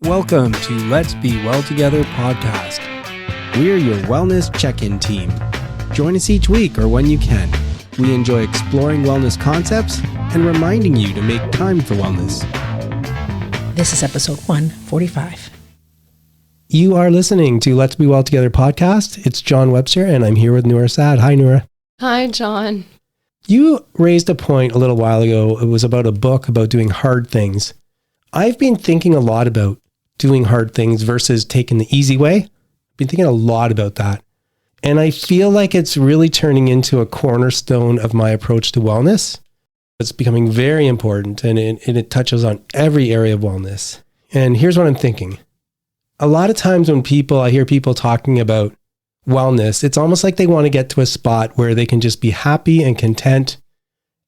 Welcome to Let's Be Well Together podcast. We're your wellness check-in team. Join us each week or when you can. We enjoy exploring wellness concepts and reminding you to make time for wellness. This is episode 145. You are listening to Let's Be Well Together podcast. It's John Webster and I'm here with Noura Saad. Hi, Noura. Hi, John. You raised a point a little while ago. It was about a book about doing hard things. I've been thinking a lot about doing hard things versus taking the easy way. I've been thinking a lot about that. And I feel like it's really turning into a cornerstone of my approach to wellness. It's becoming very important and it touches on every area of wellness. And here's what I'm thinking. A lot of times when I hear people talking about wellness, it's almost like they want to get to a spot where they can just be happy and content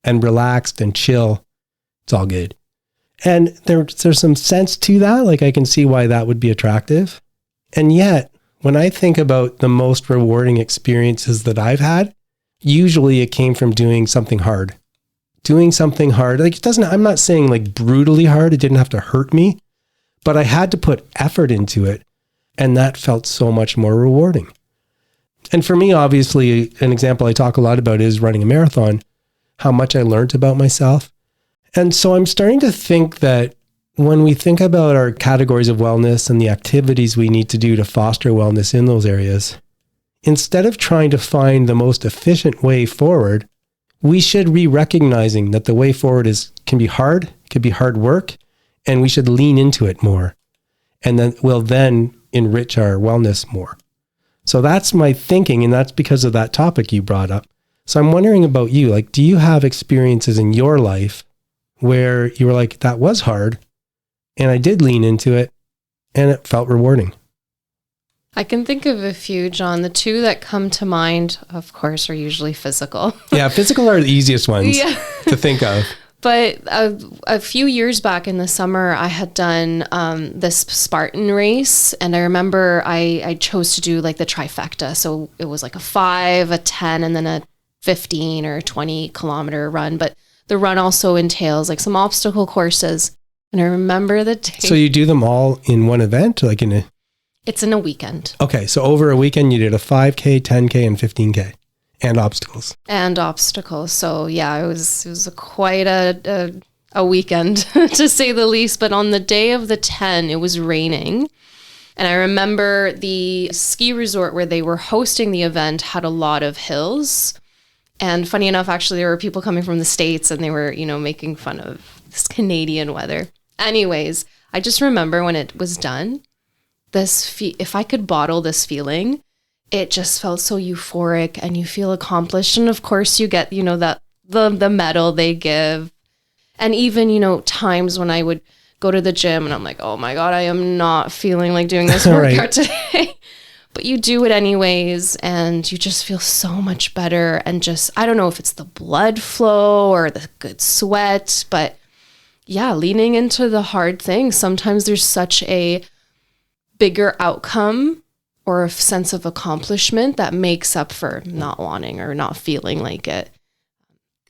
and relaxed and chill. It's all good. And there's some sense to that. Like I can see why that would be attractive. And yet, when I think about the most rewarding experiences that I've had, usually it came from doing something hard. Doing something hard. Like I'm not saying like brutally hard. It didn't have to hurt me, but I had to put effort into it. And that felt so much more rewarding. And for me, obviously, an example I talk a lot about is running a marathon, how much I learned about myself. And so I'm starting to think that when we think about our categories of wellness and the activities we need to do to foster wellness in those areas, instead of trying to find the most efficient way forward, we should be recognizing that the way forward can be hard work, and we should lean into it more. And then we'll enrich our wellness more. So that's my thinking, and that's because of that topic you brought up. So I'm wondering about you, like, do you have experiences in your life where you were like, that was hard, and I did lean into it, and it felt rewarding? I can think of a few, John. The two that come to mind, of course, are usually physical. Yeah, physical are the easiest ones to think of. But a few years back in the summer, I had done this Spartan race, and I remember I chose to do like the trifecta. So it was like a 5, a 10, and then a 15 or 20 kilometer run. But the run also entails like some obstacle courses. And I remember the day. So you do them all in one event? It's in a weekend. Okay. So over a weekend, you did a 5K, 10K, and 15K. And obstacles. So yeah, it was quite a weekend to say the least. But on the day of the 10, it was raining. And I remember the ski resort where they were hosting the event had a lot of hills. And funny enough, actually, there were people coming from the States and they were, making fun of this Canadian weather. Anyways, I just remember when it was done, if I could bottle this feeling, it just felt so euphoric and you feel accomplished. And of course you get, that the medal they give. And even, times when I would go to the gym and I'm like, oh my God, I am not feeling like doing this workout today. But you do it anyways, and you just feel so much better. And just, I don't know if it's the blood flow or the good sweat, but yeah, leaning into the hard things. Sometimes there's such a bigger outcome or a sense of accomplishment that makes up for not wanting or not feeling like it.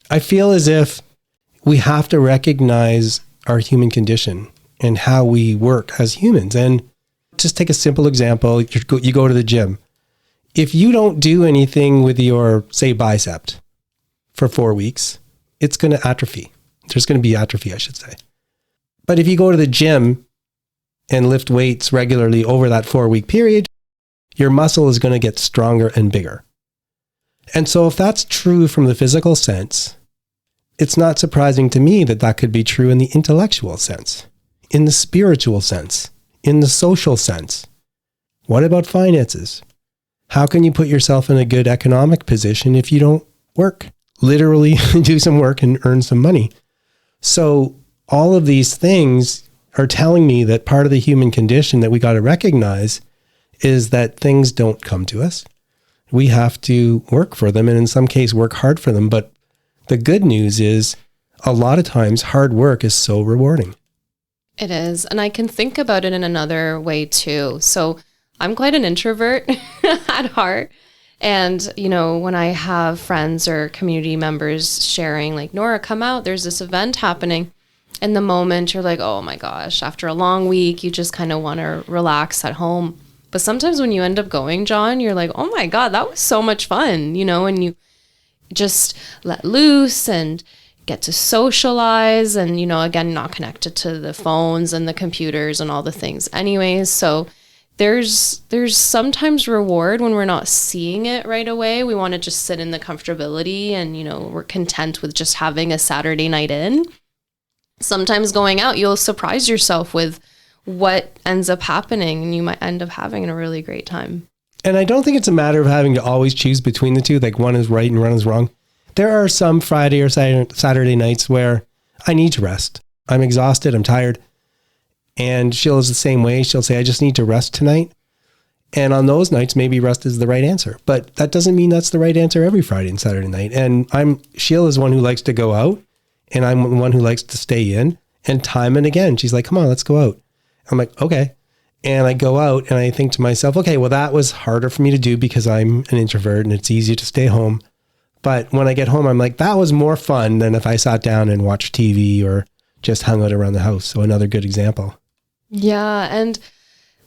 I feel as if we have to recognize our human condition and how we work as humans. And just take a simple example. You go to the gym. If you don't do anything with your, say, bicep for 4 weeks, it's going to atrophy. There's going to be atrophy, I should say. But if you go to the gym and lift weights regularly over that 4-week period, your muscle is going to get stronger and bigger. And so if that's true from the physical sense, it's not surprising to me that that could be true in the intellectual sense, in the spiritual sense, in the social sense. What about finances? How can you put yourself in a good economic position if you don't work? Literally do some work and earn some money. So all of these things are telling me that part of the human condition that we got to recognize is that things don't come to us. We have to work for them, and in some case work hard for them. But the good news is a lot of times hard work is so rewarding. It is. And I can think about it in another way too. So I'm quite an introvert at heart. And, when I have friends or community members sharing like, Noura, come out, there's this event happening. in the moment, you're like, oh my gosh, after a long week, you just kind of want to relax at home. But sometimes when you end up going, John, you're like, oh my God, that was so much fun, and you just let loose and get to socialize and, again, not connected to the phones and the computers and all the things anyways. So there's sometimes reward when we're not seeing it right away. We want to just sit in the comfortability and, we're content with just having a Saturday night in. Sometimes going out, you'll surprise yourself with what ends up happening, and you might end up having a really great time. And I don't think it's a matter of having to always choose between the two, like one is right and one is wrong. There are some Friday or Saturday nights where I need to rest. I'm exhausted, I'm tired. And Sheila's the same way. She'll say, I just need to rest tonight. And on those nights, maybe rest is the right answer. But that doesn't mean that's the right answer every Friday and Saturday night. And Sheila's one who likes to go out, and I'm the one who likes to stay in. And time and again, she's like, come on, let's go out. I'm like, okay. And I go out and I think to myself, okay, well, that was harder for me to do because I'm an introvert and it's easier to stay home. But when I get home, I'm like, that was more fun than if I sat down and watched TV or just hung out around the house. So another good example. Yeah. And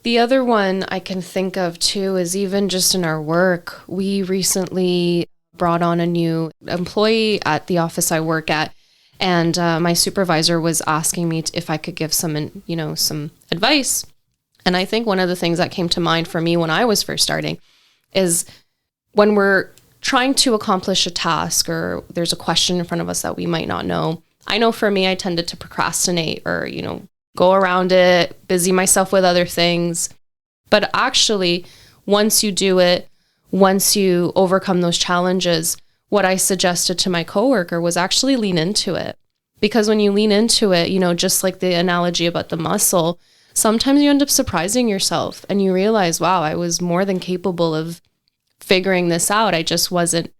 the other one I can think of too is even just in our work. We recently brought on a new employee at the office I work at. And my supervisor was asking me if I could give some advice. And I think one of the things that came to mind for me when I was first starting is when we're trying to accomplish a task or there's a question in front of us that we might not know. I know for me, I tended to procrastinate or, go around it, busy myself with other things. But actually, once you do it, once you overcome those challenges, what I suggested to my coworker was actually lean into it. Because when you lean into it, just like the analogy about the muscle, sometimes you end up surprising yourself and you realize, wow, I was more than capable of figuring this out. I just wasn't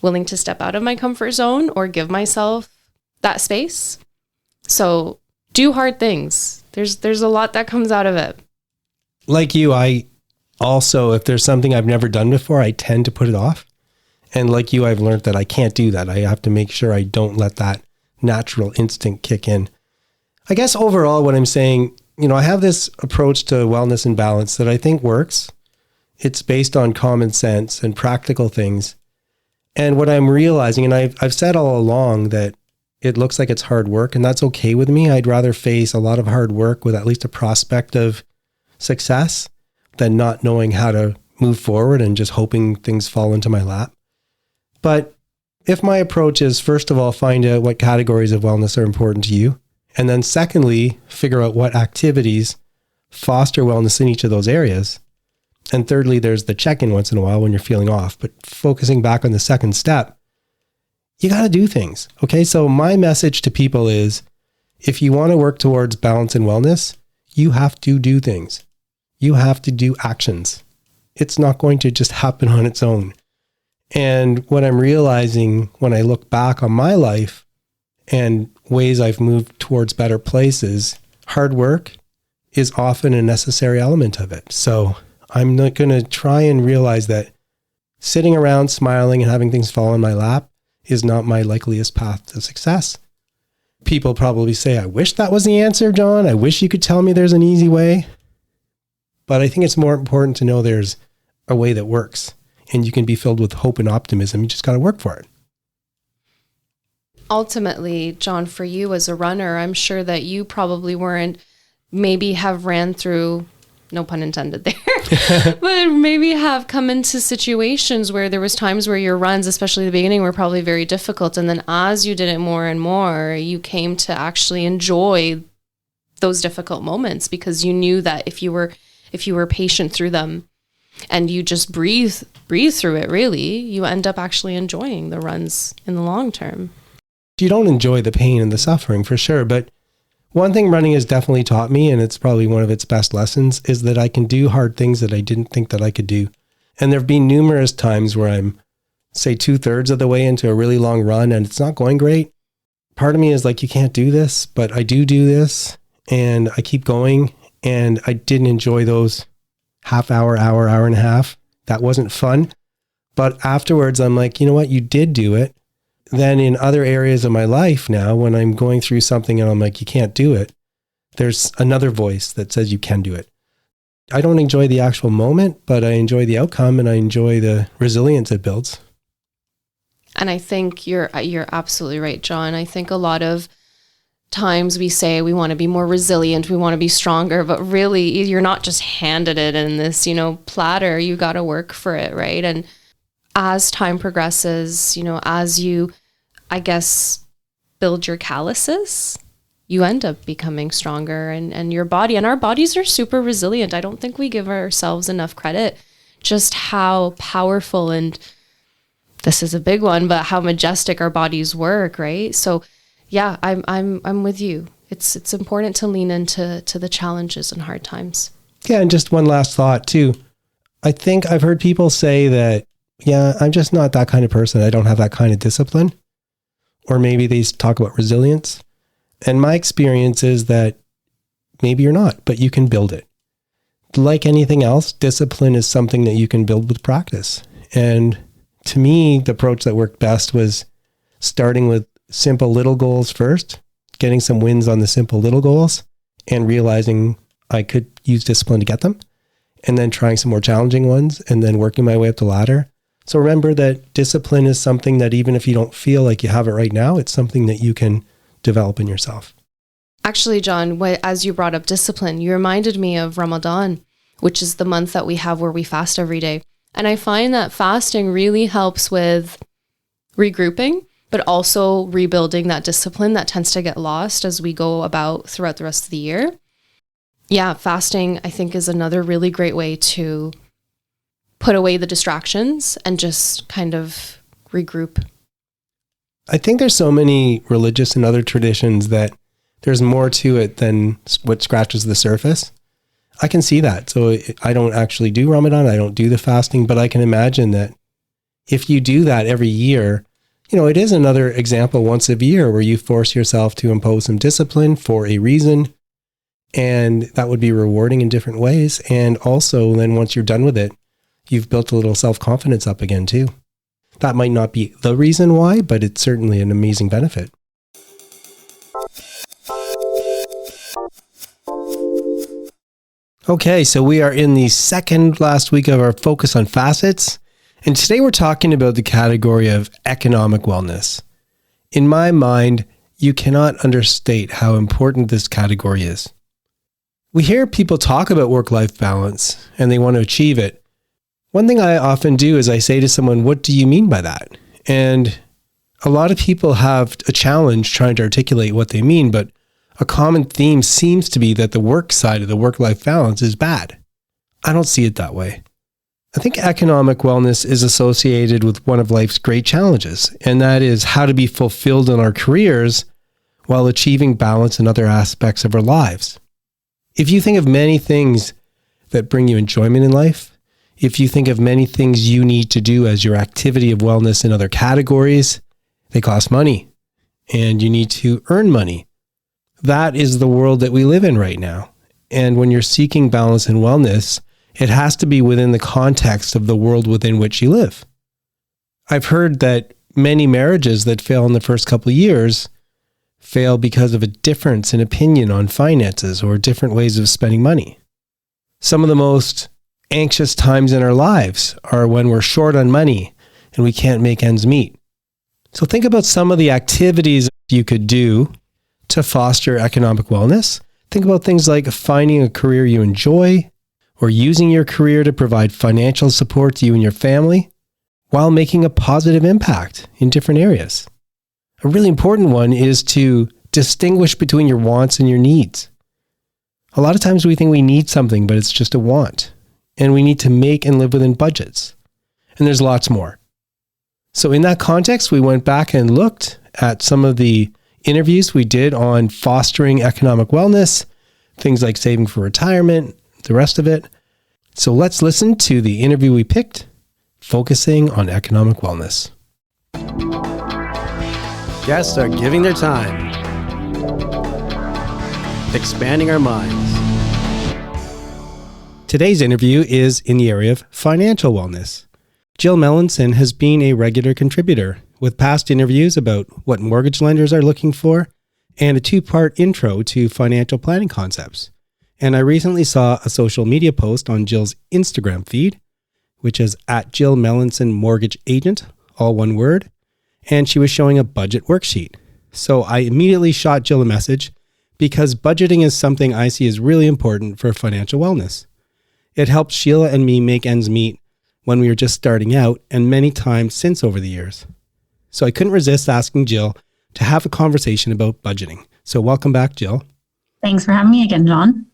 willing to step out of my comfort zone or give myself that space. So do hard things. There's a lot that comes out of it. Like you, I also, if there's something I've never done before, I tend to put it off. And like you, I've learned that I can't do that. I have to make sure I don't let that natural instinct kick in. I guess overall what I'm saying, I have this approach to wellness and balance that I think works. It's based on common sense and practical things. And what I'm realizing, and I've said all along that it looks like it's hard work, and that's okay with me. I'd rather face a lot of hard work with at least a prospect of success than not knowing how to move forward and just hoping things fall into my lap. But if my approach is, first of all, find out what categories of wellness are important to you, and then secondly, figure out what activities foster wellness in each of those areas. And thirdly, there's the check-in once in a while when you're feeling off. But focusing back on the second step, you got to do things. Okay, so my message to people is, if you want to work towards balance and wellness, you have to do things. You have to do actions. It's not going to just happen on its own. And what I'm realizing when I look back on my life and ways I've moved towards better places, hard work is often a necessary element of it. So I'm not going to try and realize that sitting around smiling and having things fall in my lap is not my likeliest path to success. People probably say, I wish that was the answer, John. I wish you could tell me there's an easy way. But I think it's more important to know there's a way that works. And you can be filled with hope and optimism. You just got to work for it. Ultimately, John, for you as a runner, I'm sure that you probably maybe have ran through, no pun intended there, but maybe have come into situations where there was times where your runs, especially the beginning, were probably very difficult. And then as you did it more and more, you came to actually enjoy those difficult moments because you knew that if you were patient through them and you just breathe through it, really, you end up actually enjoying the runs in the long term. You don't enjoy the pain and the suffering for sure, but one thing running has definitely taught me, and it's probably one of its best lessons, is that I can do hard things that I didn't think that I could do. And there have been numerous times where I'm, say, 2/3 of the way into a really long run and it's not going great. Part of me is like, you can't do this, but I do this, and I keep going, and I didn't enjoy those half hour and a half. That wasn't fun. But afterwards, I'm like, you know what? You did do it. then in other areas of my life now, when I'm going through something and I'm like, you can't do it, there's another voice that says you can do it. I don't enjoy the actual moment, but I enjoy the outcome and I enjoy the resilience it builds. And I think you're absolutely right, John. I think a lot of times we say we want to be more resilient, we want to be stronger, but really you're not just handed it in this, platter. You got to work for it, right? And as time progresses, as you, I guess, build your calluses, you end up becoming stronger and your body, and our bodies are super resilient. I don't think we give ourselves enough credit just how powerful, and this is a big one, but how majestic our bodies work, right? So yeah, I'm with you. It's important to lean into the challenges and hard times. Yeah, and just one last thought too. I think I've heard people say that, yeah, I'm just not that kind of person. I don't have that kind of discipline. Or maybe they talk about resilience. And my experience is that maybe you're not, but you can build it. Like anything else, discipline is something that you can build with practice. And to me, the approach that worked best was starting with simple little goals first, getting some wins on the simple little goals, and realizing I could use discipline to get them, and then trying some more challenging ones, and then working my way up the ladder. So remember that discipline is something that even if you don't feel like you have it right now, it's something that you can develop in yourself. Actually, John, as you brought up discipline, you reminded me of Ramadan, which is the month that we have where we fast every day. And I find that fasting really helps with regrouping, but also rebuilding that discipline that tends to get lost as we go about throughout the rest of the year. Yeah, fasting, I think, is another really great way to put away the distractions and just kind of regroup. I think there's so many religious and other traditions that there's more to it than what scratches the surface. I can see that. So I don't actually do Ramadan. I don't do the fasting, but I can imagine that if you do that every year, it is another example once a year where you force yourself to impose some discipline for a reason. And that would be rewarding in different ways. And also then once you're done with it, you've built a little self-confidence up again too. That might not be the reason why, but it's certainly an amazing benefit. Okay, so we are in the second last week of our focus on facets. And today we're talking about the category of economic wellness. In my mind, you cannot understate how important this category is. We hear people talk about work-life balance and they want to achieve it. One thing I often do is I say to someone, what do you mean by that? And a lot of people have a challenge trying to articulate what they mean, but a common theme seems to be that the work side of the work-life balance is bad. I don't see it that way. I think economic wellness is associated with one of life's great challenges, and that is how to be fulfilled in our careers while achieving balance in other aspects of our lives. If you think of many things that bring you enjoyment in life, if you think of many things you need to do as your activity of wellness in other categories, they cost money, and you need to earn money. That is the world that we live in right now. And when you're seeking balance and wellness, it has to be within the context of the world within which you live. I've heard that many marriages that fail in the first couple of years fail because of a difference in opinion on finances or different ways of spending money. Some of the most anxious times in our lives are when we're short on money and we can't make ends meet. So think about some of the activities you could do to foster economic wellness. Think about things like finding a career you enjoy or using your career to provide financial support to you and your family while making a positive impact in different areas. A really important one is to distinguish between your wants and your needs. A lot of times we think we need something, but it's just a want. And we need to make and live within budgets. And there's lots more. So in that context, we went back and looked at some of the interviews we did on fostering economic wellness, things like saving for retirement, the rest of it. So let's listen to the interview we picked, focusing on economic wellness. Guests are giving their time, expanding our minds. Today's interview is in the area of financial wellness. Jill Melanson has been a regular contributor with past interviews about what mortgage lenders are looking for and a 2-part intro to financial planning concepts. And I recently saw a social media post on Jill's Instagram feed, which is at Jill Melanson Mortgage Agent, all one word, and she was showing a budget worksheet. So I immediately shot Jill a message because budgeting is something I see as really important for financial wellness. It helps Sheila and me make ends meet when we were just starting out and many times since over the years. So I couldn't resist asking Jill to have a conversation about budgeting. So welcome back, Jill. Thanks for having me again, John.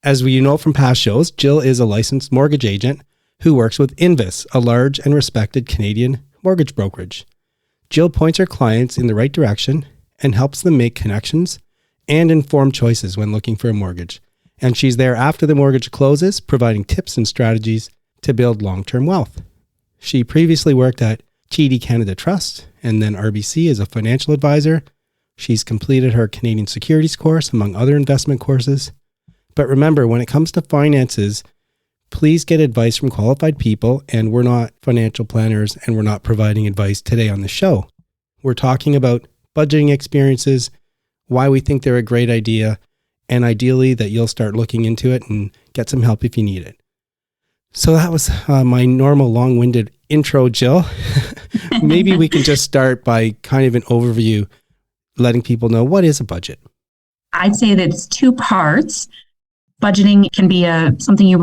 As you know from past shows, Jill is a licensed mortgage agent who works with Invis, a large and respected Canadian mortgage brokerage. Jill points her clients in the right direction and helps them make connections and informed choices when looking for a mortgage. And she's there after the mortgage closes, providing tips and strategies to build long-term wealth. She previously worked at TD Canada Trust and then RBC as a financial advisor. She's completed her Canadian Securities course, among other investment courses. But remember, when it comes to finances, please get advice from qualified people, and we're not financial planners and we're not providing advice today on the show. We're talking about budgeting experiences, why we think they're a great idea, and ideally that you'll start looking into it and get some help if you need it. So that was my normal long-winded intro, Jill. Maybe we can just start by kind of an overview, letting people know what is a budget. I'd say that it's 2 parts. Budgeting can be something you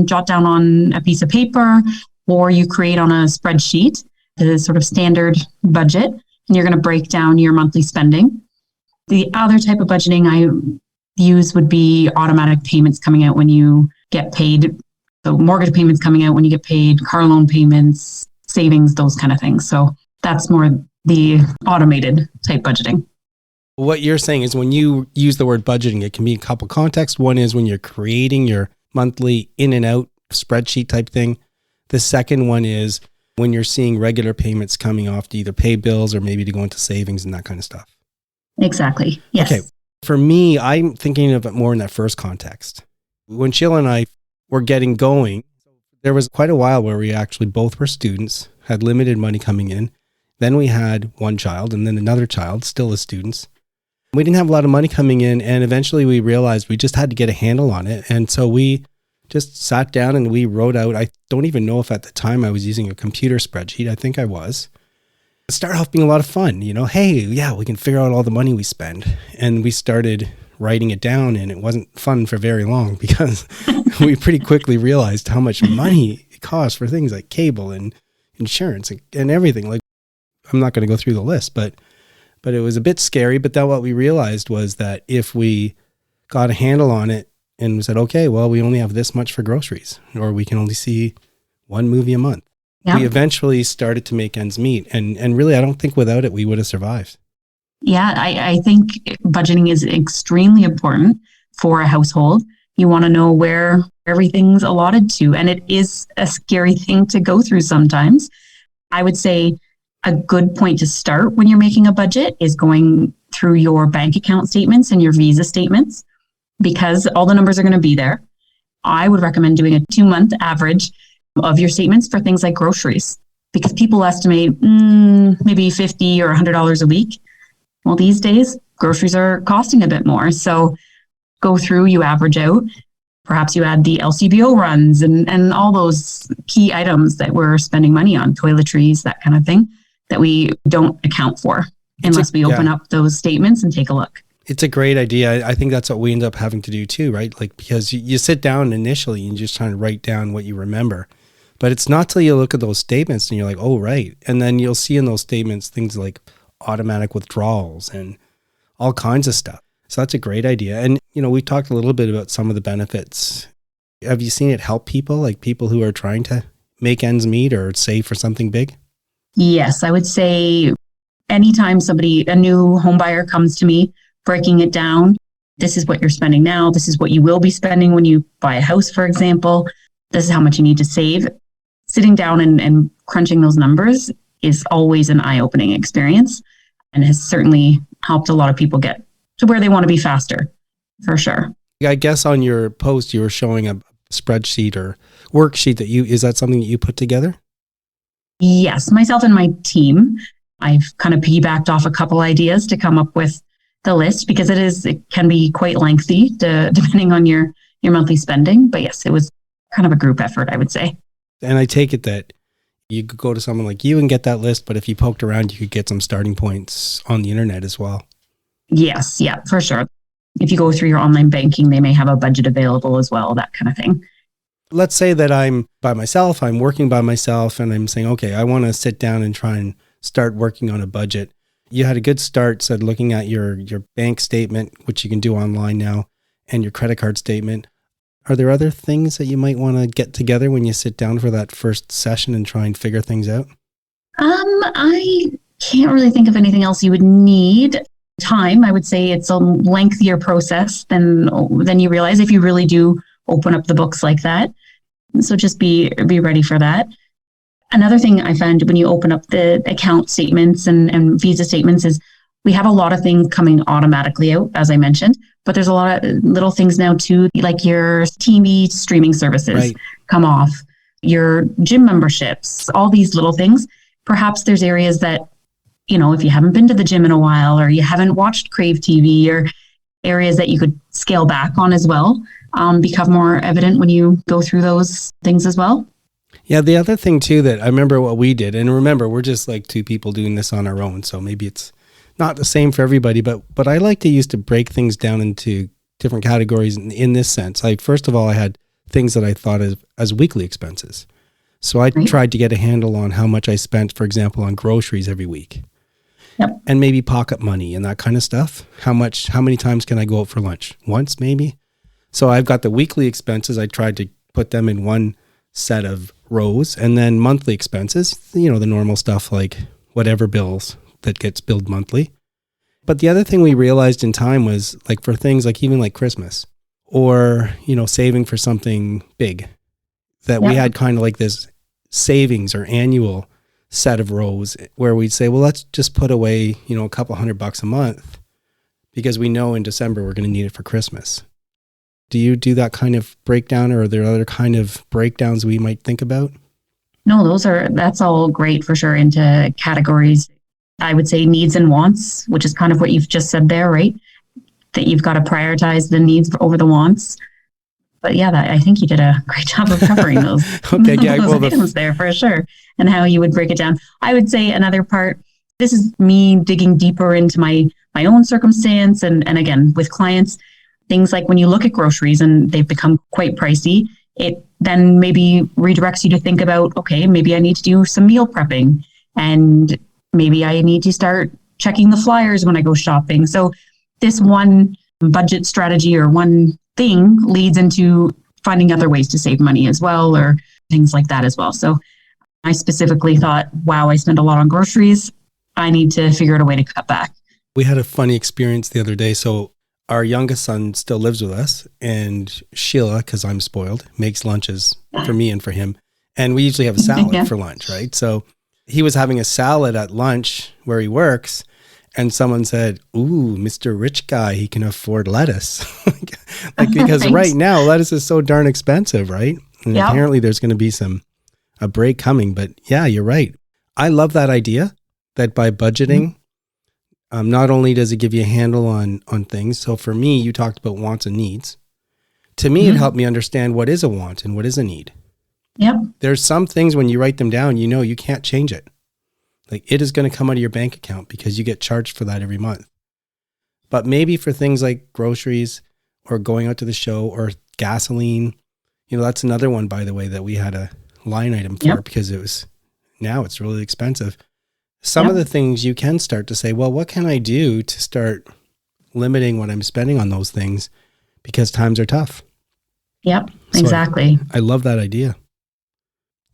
jot down on a piece of paper, or you create on a spreadsheet, the sort of standard budget, and you're going to break down your monthly spending. The other type of budgeting I use would be automatic payments coming out when you get paid. So mortgage payments coming out when you get paid, car loan payments, savings, those kind of things. So that's more the automated type budgeting. What you're saying is when you use the word budgeting, it can be a couple contexts. One is when you're creating your monthly in and out spreadsheet type thing. The second one is when you're seeing regular payments coming off to either pay bills or maybe to go into savings and that kind of stuff. Exactly. Yes. Okay. For me, I'm thinking of it more in that first context. When Sheila and I were getting going, there was quite a while where we actually both were students, had limited money coming in. Then we had one child and then another child, still as students. We didn't have a lot of money coming in, and eventually we realized we just had to get a handle on it. And so we just sat down and we wrote out, I don't even know if at the time I was using a computer spreadsheet. I think I was. It started off being a lot of fun, hey, yeah, we can figure out all the money we spend. And we started writing it down, and it wasn't fun for very long because we pretty quickly realized how much money it costs for things like cable and insurance and everything. Like, I'm not going to go through the list, but it was a bit scary. But then what we realized was that if we got a handle on it and said, okay, well, we only have this much for groceries, or we can only see one movie a month. Yeah. We eventually started to make ends meet. And really, I don't think without it, we would have survived. Yeah, I think budgeting is extremely important for a household. You want to know where everything's allotted to. And it is a scary thing to go through sometimes. I would say a good point to start when you're making a budget is going through your bank account statements and your Visa statements, because all the numbers are going to be there. I would recommend doing a 2-month average of your statements for things like groceries, because people estimate maybe $50 or $100 a week. Well, these days, groceries are costing a bit more. So go through, you average out. Perhaps you add the LCBO runs and all those key items that we're spending money on, toiletries, that kind of thing, that we don't account for unless we open up those statements and take a look. It's a great idea. I think that's what we end up having to do too, right? Like, because you sit down initially and just trying to write down what you remember. But it's not till you look at those statements and you're like, oh, right. And then you'll see in those statements things like automatic withdrawals and all kinds of stuff. So that's a great idea. And, we talked a little bit about some of the benefits. Have you seen it help people, like people who are trying to make ends meet or save for something big? Yes, I would say anytime a new home buyer comes to me, breaking it down, this is what you're spending now. This is what you will be spending when you buy a house, for example. This is how much you need to save. Sitting down and crunching those numbers is always an eye-opening experience and has certainly helped a lot of people get to where they want to be faster, for sure. I guess on your post, you were showing a spreadsheet or worksheet is that something that you put together? Yes, myself and my team. I've kind of piggybacked off a couple ideas to come up with the list because it can be quite lengthy depending on your monthly spending. But yes, it was kind of a group effort, I would say. And I take it that you could go to someone like you and get that list, but if you poked around, you could get some starting points on the internet as well. Yes, yeah, for sure. If you go through your online banking, they may have a budget available as well, that kind of thing. Let's say that I'm by myself, I'm working by myself, and I'm saying, okay, I want to sit down and try and start working on a budget. You had a good start, said looking at your bank statement, which you can do online now, and your credit card statement. Are there other things that you might want to get together when you sit down for that first session and try and figure things out? I can't really think of anything else you would need. Time, I would say it's a lengthier process than you realize if you really do open up the books like that. So just be ready for that. Another thing I found when you open up the account statements and Visa statements is we have a lot of things coming automatically out, as I mentioned, but there's a lot of little things now too, like your TV streaming services come off, your gym memberships, all these little things. Perhaps there's areas that, if you haven't been to the gym in a while or you haven't watched Crave TV, or areas that you could scale back on as well, become more evident when you go through those things as well. Yeah, the other thing too that I remember what we did, and remember, we're just like two people doing this on our own, so maybe it's not the same for everybody, but I like to use to break things down into different categories in this sense. Like, first of all, I had things that I thought as weekly expenses. So I tried to get a handle on how much I spent, for example, on groceries every week. Yep. And maybe pocket money and that kind of stuff. How many times can I go out for lunch? Once, maybe. So I've got the weekly expenses. I tried to put them in one set of rows, and then monthly expenses, the normal stuff like whatever bills that gets billed monthly. But the other thing we realized in time was like for things like even like Christmas or, saving for something big, that we had kind of like this savings or annual set of rows where we'd say, well, let's just put away, a couple $100 a month because we know in December we're going to need it for Christmas. Do you do that kind of breakdown, or are there other kind of breakdowns we might think about? No, that's all great for sure into categories. I would say needs and wants, which is kind of what you've just said there, right? That you've got to prioritize the needs over the wants. But yeah, I think you did a great job of covering those, okay, yeah, those items there for sure, and how you would break it down. I would say another part, this is me digging deeper into my own circumstance. And again, with clients, things like when you look at groceries and they've become quite pricey, it then maybe redirects you to think about, okay, maybe I need to do some meal prepping, and maybe I need to start checking the flyers when I go shopping. So this one budget strategy or one thing leads into finding other ways to save money as well, or things like that as well. So I specifically thought, wow, I spend a lot on groceries. I need to figure out a way to cut back. We had a funny experience the other day. So our youngest son still lives with us, and Sheila, because I'm spoiled, makes lunches for me and for him. And we usually have a salad for lunch, right? So he was having a salad at lunch where he works, and someone said, ooh, Mr. Rich Guy, he can afford lettuce. Because right now, lettuce is so darn expensive, right? And apparently there's going to be a break coming. But yeah, you're right. I love that idea that by budgeting, not only does it give you a handle on things. So for me, you talked about wants and needs. To me, it helped me understand what is a want and what is a need. Yep. There's some things when you write them down, you can't change it. Like, it is going to come out of your bank account because you get charged for that every month. But maybe for things like groceries or going out to the show or gasoline, that's another one, by the way, that we had a line item for because now it's really expensive. Some of the things you can start to say, well, what can I do to start limiting what I'm spending on those things because times are tough? Yep, exactly. I love that idea.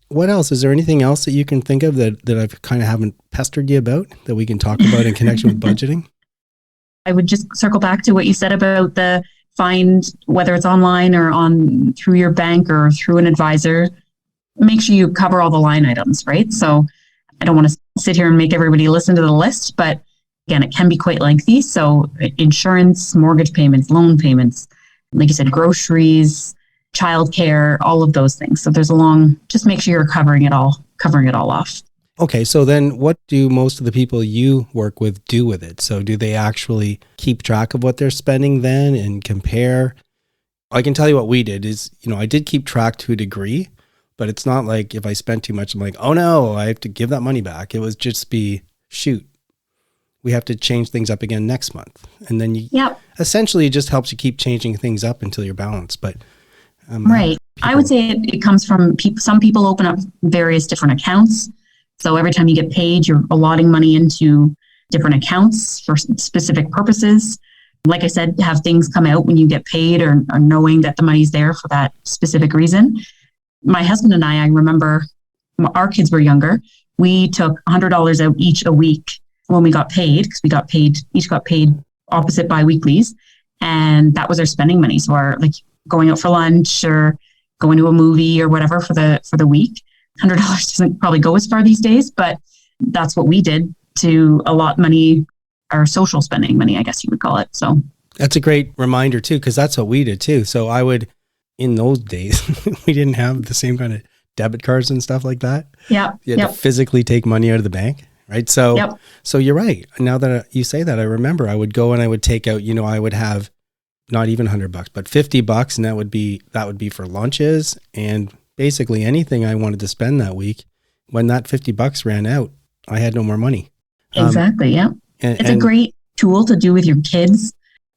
What else? Is there anything else that you can think of that I've kind of haven't pestered you about that we can talk about in connection with budgeting? I would just circle back to what you said about the find, whether it's online or through your bank or through an advisor, make sure you cover all the line items, right? So I don't want to sit here and make everybody listen to the list, but again, it can be quite lengthy. So insurance, mortgage payments, loan payments, like you said, groceries, childcare, all of those things. So there's just make sure you're covering it all off. Okay, so then what do most of the people you work with do with it? So do they actually keep track of what they're spending then and compare? I can tell you what we did is, I did keep track to a degree, but it's not like if I spent too much, I'm like, oh no, I have to give that money back. It was just shoot, we have to change things up again next month. And then essentially it just helps you keep changing things up until you're balanced. But right. I would say it comes from people. Some people open up various different accounts. So every time you get paid, you're allotting money into different accounts for specific purposes. Like I said, have things come out when you get paid or knowing that the money's there for that specific reason. My husband and I remember our kids were younger. We took $100 out each a week when we got paid, because each got paid opposite biweeklies. And that was our spending money. So our going out for lunch or going to a movie or whatever for the week. $100 doesn't probably go as far these days, but that's what we did to allot money, our social spending money, I guess you would call it. So that's a great reminder too, because that's what we did too. So in those days, we didn't have the same kind of debit cards and stuff like that. Yeah. You had to physically take money out of the bank, right? So, so you're right. Now that you say that, I remember I would go and I would take out, I would have not even $100, but $50, and that would be for lunches and basically anything I wanted to spend that week. When that $50 ran out, I had no more money. Exactly. Yeah. It's a great tool to do with your kids.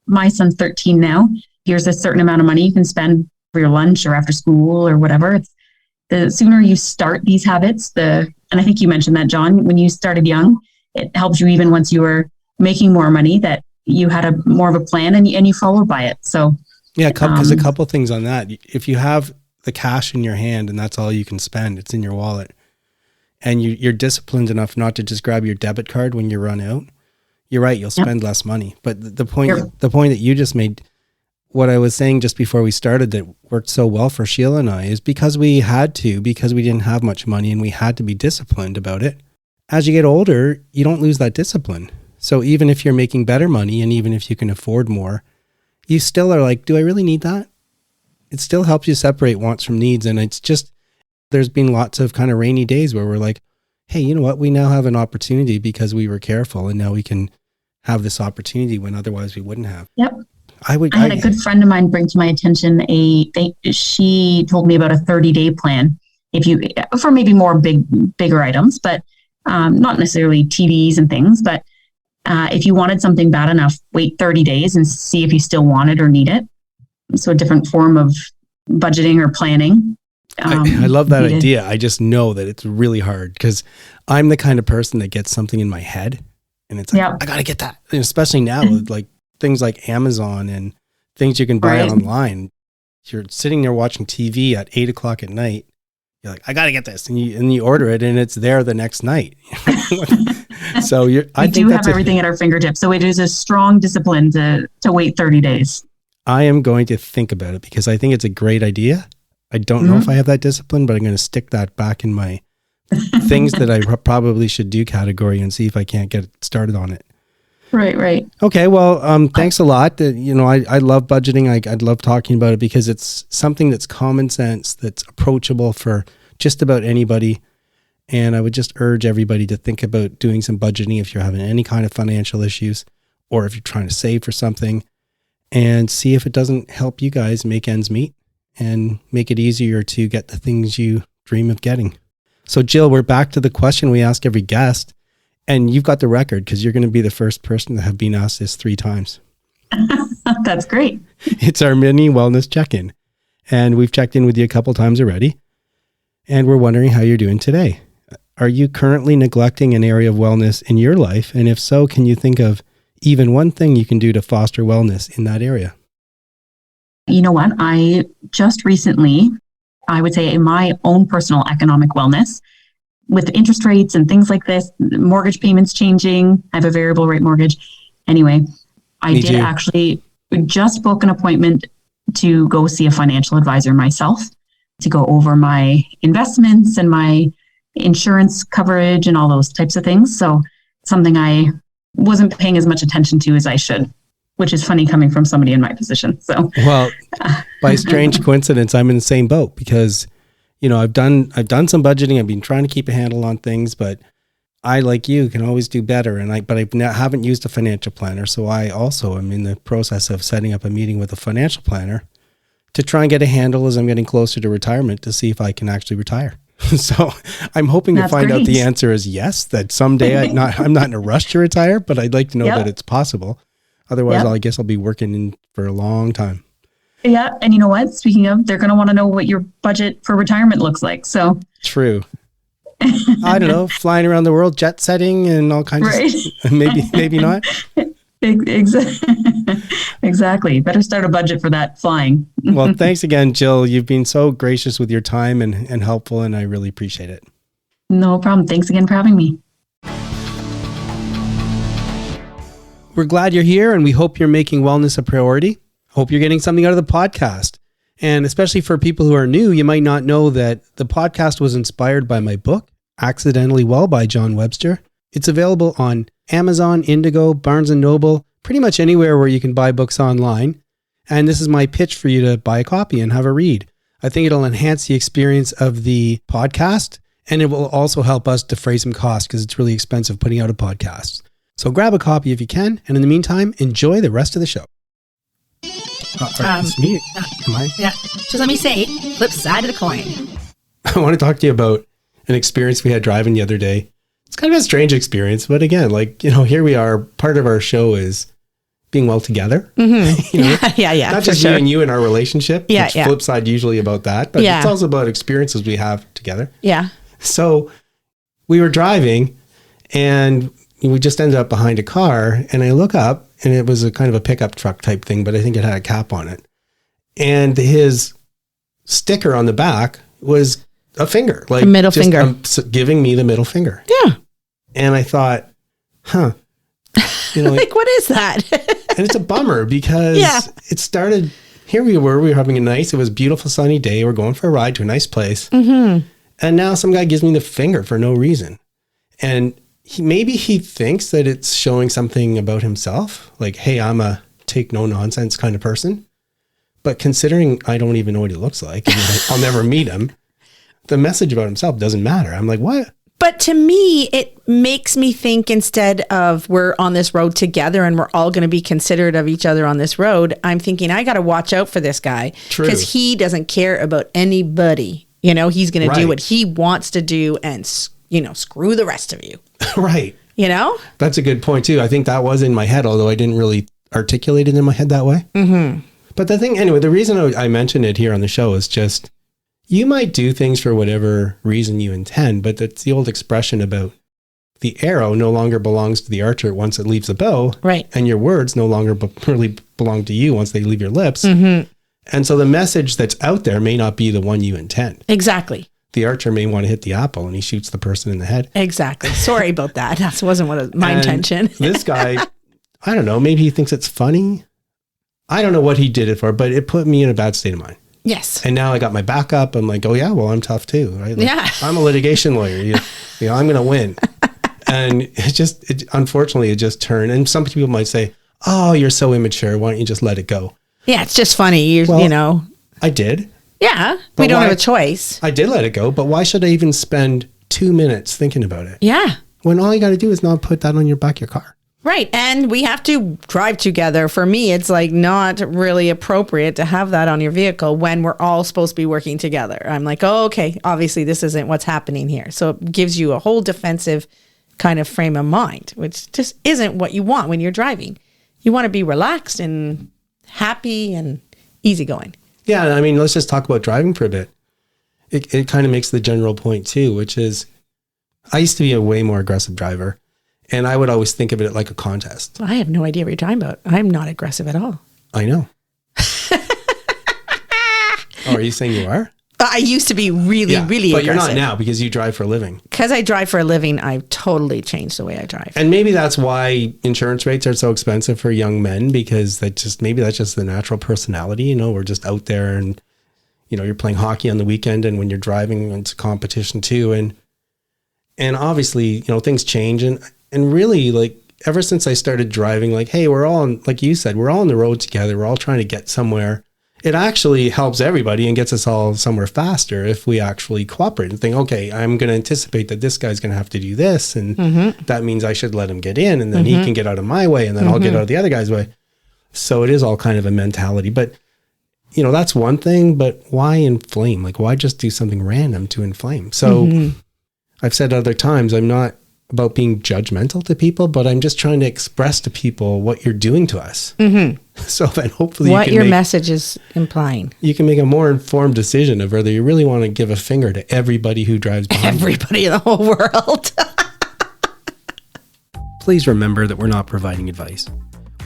My son's 13 now. Here's a certain amount of money you can spend for your lunch or after school or whatever. It's the sooner you start these habits, and I think you mentioned that, John, when you started young, it helps you even once you were making more money, that you had more of a plan and you followed by it. So yeah, because a couple things on that. If you have the cash in your hand and that's all you can spend, it's in your wallet, and you're disciplined enough not to just grab your debit card when you run out, you're right, you'll spend less money. But the point that you just made, what I was saying just before we started that worked so well for Sheila and I, is because we didn't have much money and we had to be disciplined about it. As you get older, you don't lose that discipline. So even if you're making better money and even if you can afford more, you still are like, do I really need that? It still helps you separate wants from needs. And it's just, there's been lots of kind of rainy days where we're like, hey, you know what? We now have an opportunity because we were careful, and now we can have this opportunity when otherwise we wouldn't have. Yep. I had a good friend of mine bring to my attention she told me about a 30-day plan for maybe more bigger items, but not necessarily TVs and things, but if you wanted something bad enough, wait 30 days and see if you still want it or need it. So a different form of budgeting or planning. I love that idea. I just know that it's really hard because I'm the kind of person that gets something in my head and it's like, I got to get that. And especially now with things like Amazon and things you can buy online. You're sitting there watching TV at 8:00 at night. You're like, I got to get this. And you order it and it's there the next night. So I do have everything at our fingertips. So it is a strong discipline to wait 30 days. I am going to think about it because I think it's a great idea. I don't know if I have that discipline, but I'm going to stick that back in my things that I probably should do category and see if I can't get started on it. Right. Okay. Well, thanks a lot. I love budgeting. I'd love talking about it because it's something that's common sense, that's approachable for just about anybody. And I would just urge everybody to think about doing some budgeting if you're having any kind of financial issues or if you're trying to save for something, and see if it doesn't help you guys make ends meet and make it easier to get the things you dream of getting. So Jill, we're back to the question we ask every guest, and you've got the record because you're going to be the first person to have been asked this 3 times. That's great. It's our mini wellness check-in, and we've checked in with you a couple times already, and we're wondering how you're doing today. Are you currently neglecting an area of wellness in your life? And if so, can you think of even one thing you can do to foster wellness in that area? You know what? I just recently, I would say in my own personal economic wellness, with interest rates and things like this, mortgage payments changing, I have a variable rate mortgage. Anyway, I did actually just book an appointment to go see a financial advisor myself to go over my investments and my insurance coverage and all those types of things. So something I wasn't paying as much attention to as I should, which is funny coming from somebody in my position. So, well, by strange coincidence, I'm in the same boat because, I've done some budgeting. I've been trying to keep a handle on things, but I, like you, can always do better. But I haven't used a financial planner. So I also am in the process of setting up a meeting with a financial planner to try and get a handle as I'm getting closer to retirement to see if I can actually retire. So I'm hoping to find out the answer is yes, that someday I'm not in a rush to retire, but I'd like to know that it's possible. Otherwise, I guess I'll be working for a long time. Yeah. And you know what? Speaking of, they're going to want to know what your budget for retirement looks like. So true. I don't know, flying around the world, jet setting and all kinds of maybe not. Exactly. Better start a budget for that flying. Well, thanks again, Jill. You've been so gracious with your time and helpful, and I really appreciate it. No problem. Thanks again for having me. We're glad you're here, and we hope you're making wellness a priority. Hope you're getting something out of the podcast. And especially for people who are new, you might not know that the podcast was inspired by my book, Accidentally Well by John Webster. It's available on Amazon, Indigo, Barnes & Noble, pretty much anywhere where you can buy books online. And this is my pitch for you to buy a copy and have a read. I think it'll enhance the experience of the podcast, and it will also help us defray some costs because it's really expensive putting out a podcast. So grab a copy if you can. And in the meantime, enjoy the rest of the show. It's me. Am I? Yeah. Just let me say, flip side of the coin. I want to talk to you about an experience we had driving the other day. It's kind of a strange experience, but again, here we are. Part of our show is being well together. Mm-hmm. Yeah. Not just me and you in our relationship. Yeah, which flip side usually about that, but it's also about experiences we have together. Yeah. So we were driving and we just ended up behind a car, and I look up and it was a kind of a pickup truck type thing, but I think it had a cap on it. And his sticker on the back was a finger, like a middle finger, giving me the middle finger. Yeah. And I thought, like what is that? And it's a bummer because it started, here we were having it was a beautiful sunny day. We're going for a ride to a nice place. Mm-hmm. And now some guy gives me the finger for no reason. And maybe he thinks that it's showing something about himself. Like, hey, I'm a take no nonsense kind of person. But considering I don't even know what he looks like, and I'll never meet him, the message about himself doesn't matter. I'm like, what? But to me, it makes me think instead of we're on this road together and we're all going to be considerate of each other on this road, I'm thinking I got to watch out for this guy because he doesn't care about anybody. He's going to do what he wants to do and, screw the rest of you. Right. That's a good point too. I think that was in my head, although I didn't really articulate it in my head that way. Mm-hmm. But the reason I mentioned it here on the show is just, you might do things for whatever reason you intend, but that's the old expression about the arrow no longer belongs to the archer once it leaves the bow. Right. And your words no longer really belong to you once they leave your lips. Mm-hmm. And so the message that's out there may not be the one you intend. Exactly. The archer may want to hit the apple and he shoots the person in the head. Exactly. Sorry about that. That wasn't my intention. This guy, I don't know, maybe he thinks it's funny. I don't know what he did it for, but it put me in a bad state of mind. Yes. And now I got my backup. I'm like, oh yeah, well, I'm tough too, right? I'm a litigation lawyer. I'm going to win. And unfortunately, it just turned. And some people might say, oh, you're so immature. Why don't you just let it go? Yeah, it's just funny. I did. Yeah, we don't have a choice. I did let it go, but why should I even spend 2 minutes thinking about it? Yeah. When all you got to do is not put that on your back of your car. Right. And we have to drive together. For me, it's not really appropriate to have that on your vehicle when we're all supposed to be working together. I'm like, oh, okay, obviously this isn't what's happening here. So it gives you a whole defensive kind of frame of mind, which just isn't what you want when you're driving. You want to be relaxed and happy and easygoing. Yeah. I mean, let's just talk about driving for a bit. It kind of makes the general point too, which is I used to be a way more aggressive driver. And I would always think of it like a contest. I have no idea what you're talking about. I'm not aggressive at all. I know. Oh, are you saying you are? I used to be really but aggressive. But you're not now because you drive for a living. Because I drive for a living, I've totally changed the way I drive. And maybe that's why insurance rates are so expensive for young men, because maybe that's just the natural personality. We're just out there and, you're playing hockey on the weekend, and when you're driving, it's a competition too. And obviously, things change. And really, ever since I started driving, hey, we're all, like you said, we're all on the road together. We're all trying to get somewhere. it actually helps everybody and gets us all somewhere faster if we actually cooperate and think, okay, I'm going to anticipate that this guy's going to have to do this. And that means I should let him get in, and then he can get out of my way, and then I'll get out of the other guy's way. So it is all kind of a mentality. But, you know, that's one thing, but why inflame? Like, why just do something random to inflame? So I've said other times, I'm not about being judgmental to people, but I'm just trying to express to people what you're doing to us. So then hopefully what your message is implying. You can make a more informed decision of whether you really want to give a finger to everybody who drives behind everybody in the whole world. Please remember that we're not providing advice.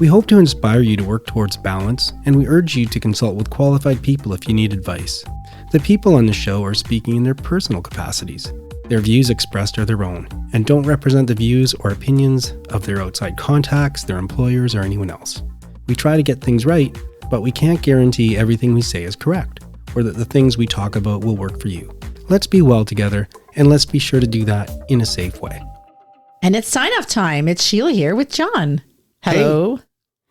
We hope to inspire you to work towards balance, and we urge you to consult with qualified people if you need advice. The people on the show are speaking in their personal capacities. Their views expressed are their own and don't represent the views or opinions of their outside contacts, their employers, or anyone else. We try to get things right, but we can't guarantee everything we say is correct or that the things we talk about will work for you. Let's be well together, and let's be sure to do that in a safe way. And it's sign-off time. It's Sheila here with John. Hello. Hey.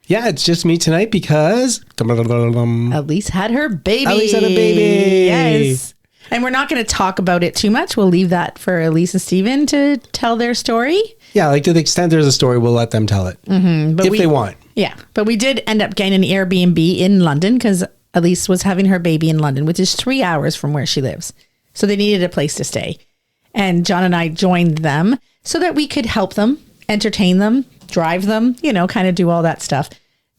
Yeah, it's just me tonight because Elise had her baby. Elise had a baby. Yes. And we're not going to talk about it too much. We'll leave that for Elise and Steven to tell their story. Yeah, like to the extent there's a story, we'll let them tell it. But if they want. Yeah. But we did end up getting an Airbnb in London because Elise was having her baby in London, which is 3 hours from where she lives. So they needed a place to stay. And John and I joined them so that we could help them, entertain them, drive them, you know, kind of do all that stuff.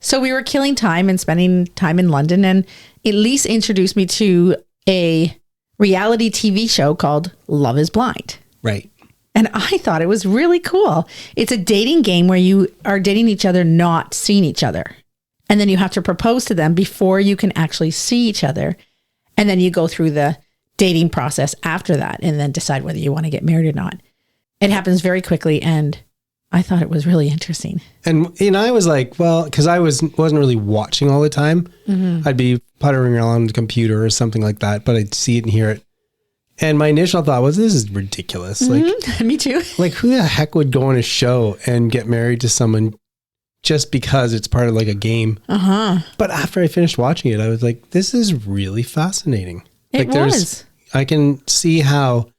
So we were killing time and spending time in London. And Elise introduced me to a reality TV show called Love is Blind. Right. And I thought it was really cool. It's a dating game where you are dating each other, not seeing each other. And then you have to propose to them before you can actually see each other. And then you go through the dating process after that and then decide whether you want to get married or not. It happens very quickly. And I thought it was really interesting. And I was like, well, because I wasn't really watching all the time. I'd be puttering around on the computer or something like that, but I'd see it and hear it. And my initial thought was, this is ridiculous. Like, me too. Like, who the heck would go on a show and get married to someone just because it's part of like a game? But after I finished watching it, I was like, this is really fascinating. It was. I can see how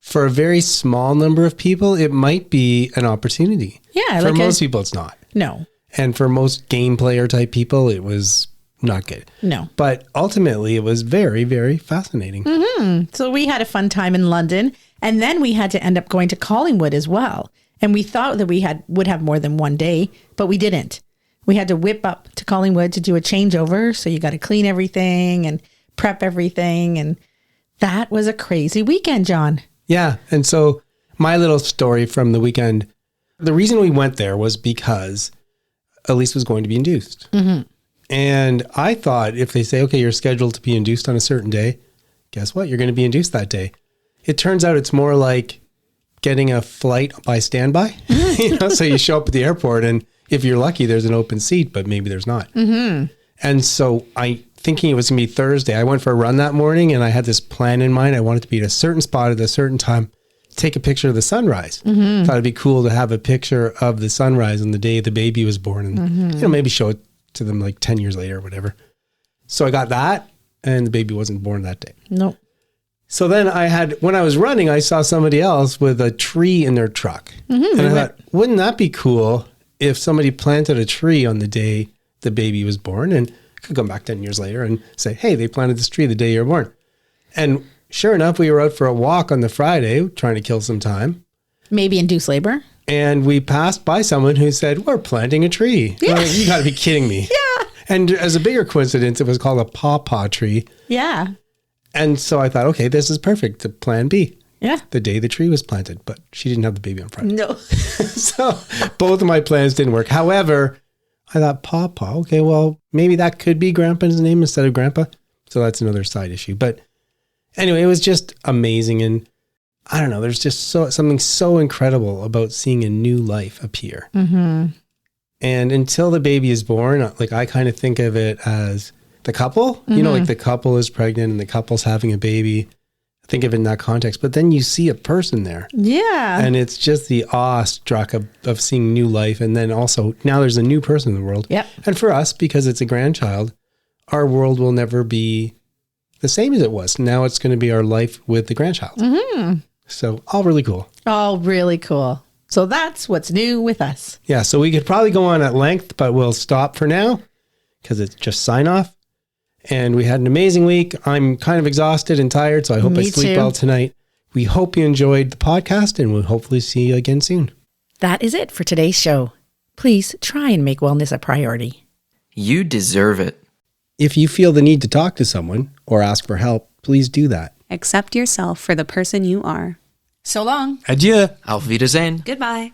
for a very small number of people, it might be an opportunity. Yeah. For most people, it's not. No. And for most game player type people, it was not good. No. But ultimately, it was very, very fascinating. So we had a fun time in London. And then we had to end up going to Collingwood as well. And we thought that we would have more than one day, but we didn't. We had to whip up to Collingwood to do a changeover. So you got to clean everything and prep everything. And that was a crazy weekend, John. Yeah. And so my little story from the weekend, the reason we went there was because Elise was going to be induced. And I thought if they say, okay, you're scheduled to be induced on a certain day, guess what? You're going to be induced that day. It turns out it's more like getting a flight by standby. So you show up at the airport and if you're lucky, there's an open seat, but maybe there's not. And so thinking it was going to be Thursday, I went for a run that morning and I had this plan in mind. I wanted to be at a certain spot at a certain time, take a picture of the sunrise. Thought it'd be cool to have a picture of the sunrise on the day the baby was born and maybe show it to them like 10 years later or whatever. So I got that and the baby wasn't born that day. Nope. So then when I was running, I saw somebody else with a tree in their truck. And I thought, wouldn't that be cool if somebody planted a tree on the day the baby was born and could come back 10 years later and say, hey, they planted this tree the day you were born. And sure enough, we were out for a walk on the Friday trying to kill some time. Maybe induce labor. And we passed by someone who said, we're planting a tree. Yeah. Like, you got to be kidding me. Yeah. And as a bigger coincidence, it was called a pawpaw tree. Yeah. And so I thought, okay, this is perfect. The plan B. Yeah. The day the tree was planted, but she didn't have the baby on Friday. No. So both of my plans didn't work. However, I thought, Pawpaw, okay, well, maybe that could be Grandpa's name instead of Grandpa. So that's another side issue. But anyway, it was just amazing. And I don't know, there's just something so incredible about seeing a new life appear. And until the baby is born, like I kind of think of it as the couple, you know, like the couple is pregnant and the couple's having a baby. Think of it in that context. But then you see a person there. Yeah. And it's just the awestruck of seeing new life. And then also now there's a new person in the world. Yep. And for us, because it's a grandchild, our world will never be the same as it was. Now it's going to be our life with the grandchild. Mm-hmm. So all really cool. All really cool. So that's what's new with us. Yeah. So we could probably go on at length, but we'll stop for now because it's just sign off. And we had an amazing week. I'm kind of exhausted and tired, so I hope I sleep well tonight. We hope you enjoyed the podcast, and we'll hopefully see you again soon. That is it for today's show. Please try and make wellness a priority. You deserve it. If you feel the need to talk to someone or ask for help, please do that. Accept yourself for the person you are. So long. Adieu. Auf Wiedersehen. Goodbye.